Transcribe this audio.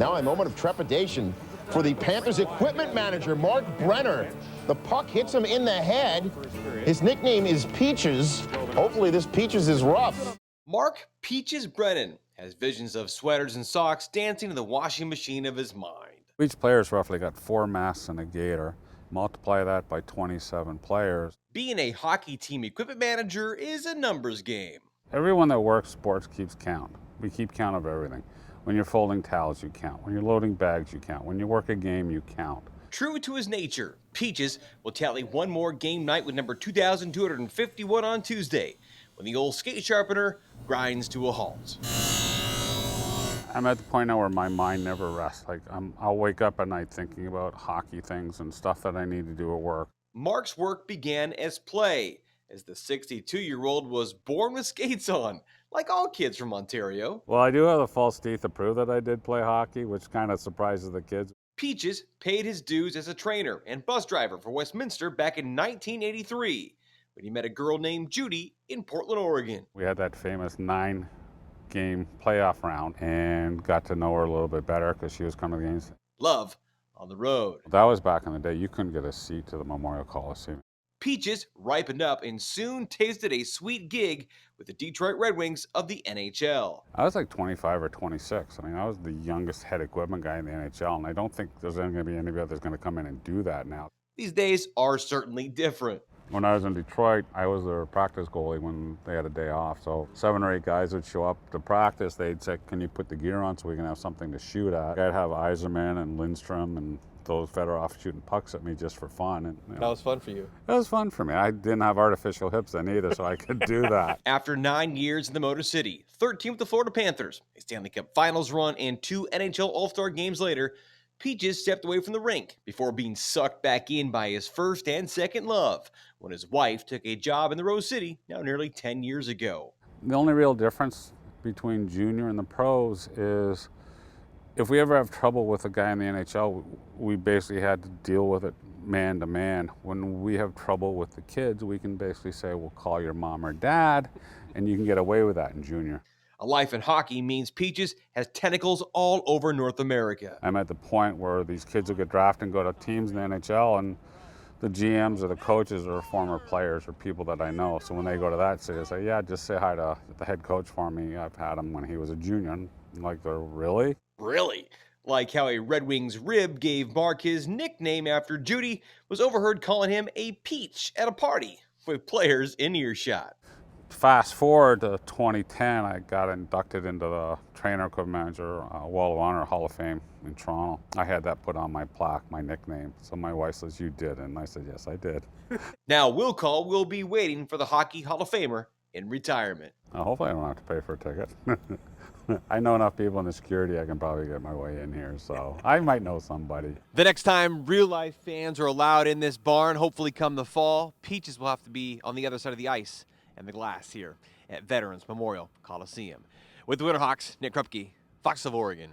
Now a moment of trepidation for the Panthers equipment manager, Mark Brenner. The puck hits him in the head. His nickname is Peaches. Hopefully this Peaches is rough. Mark Peaches Brennan has visions of sweaters and socks dancing in the washing machine of his mind. Each player's roughly got 4 masks and a gator. Multiply that by 27 players. Being a hockey team equipment manager is a numbers game. Everyone that works sports keeps count. We keep count of everything. When you're folding towels, you count. When you're loading bags, you count. When you work a game, you count. True to his nature, Peaches will tally one more game night with number 2,251 on Tuesday, when the old skate sharpener grinds to a halt. I'm at the point now where my mind never rests. I'll wake up at night thinking about hockey things and stuff that I need to do at work. Mark's work began as play, as the 62-year-old was born with skates on, like all kids from Ontario. Well, I do have the false teeth to prove that I did play hockey, which kind of surprises the kids. Peaches paid his dues as a trainer and bus driver for Westminster back in 1983, when he met a girl named Judy in Portland, Oregon. We had that famous 9-game playoff round and got to know her a little bit better because she was coming to the games. Love on the road. That was back in the day. You couldn't get a seat to the Memorial Coliseum. Peaches ripened up and soon tasted a sweet gig with the Detroit Red Wings of the NHL. I was like 25 or 26. I mean, I was the youngest head equipment guy in the NHL, and I don't think there's going to be anybody that's going to come in and do that now. These days are certainly different. When I was in Detroit, I was their practice goalie when they had a day off. So 7 or 8 guys would show up to practice. They'd say, can you put the gear on so we can have something to shoot at? I'd have Yzerman and Lindstrom and those Fedorov shooting pucks at me just for fun. And That was fun for you. It was fun for me. I didn't have artificial hips then either, so I could do that. After 9 years in the Motor City, 13 with the Florida Panthers, a Stanley Cup Finals run, and 2 NHL All-Star games later, Peaches stepped away from the rink before being sucked back in by his first and second love when his wife took a job in the Rose City now nearly 10 years ago. The only real difference between junior and the pros is if we ever have trouble with a guy in the NHL, we basically had to deal with it man to man. When we have trouble with the kids, we can basically say, we'll call your mom or dad, and you can get away with that in junior. A life in hockey means Peaches has tentacles all over North America. I'm at the point where these kids will get drafted and go to teams in the NHL, and the GMs or the coaches are former players or people that I know. So when they go to that city, they say, yeah, just say hi to the head coach for me. I've had him when he was a junior. And I'm like, they're really? Really? Like how a Red Wings rib gave Mark his nickname after Judy was overheard calling him a peach at a party with players in earshot. Fast forward to 2010, I got inducted into the Trainer Equipment Manager Wall of Honor Hall of Fame in Toronto. I had that put on my plaque, my nickname. So my wife says, you did. And I said, yes, I did. Now Will Call will be waiting for the Hockey Hall of Famer in retirement. Hopefully I don't have to pay for a ticket. I know enough people in the security, I can probably get my way in here. So I might know somebody. The next time real-life fans are allowed in this barn, hopefully come the fall, Peaches will have to be on the other side of the ice and the glass here at Veterans Memorial Coliseum. With the Winterhawks, Nick Krupke, Fox of Oregon.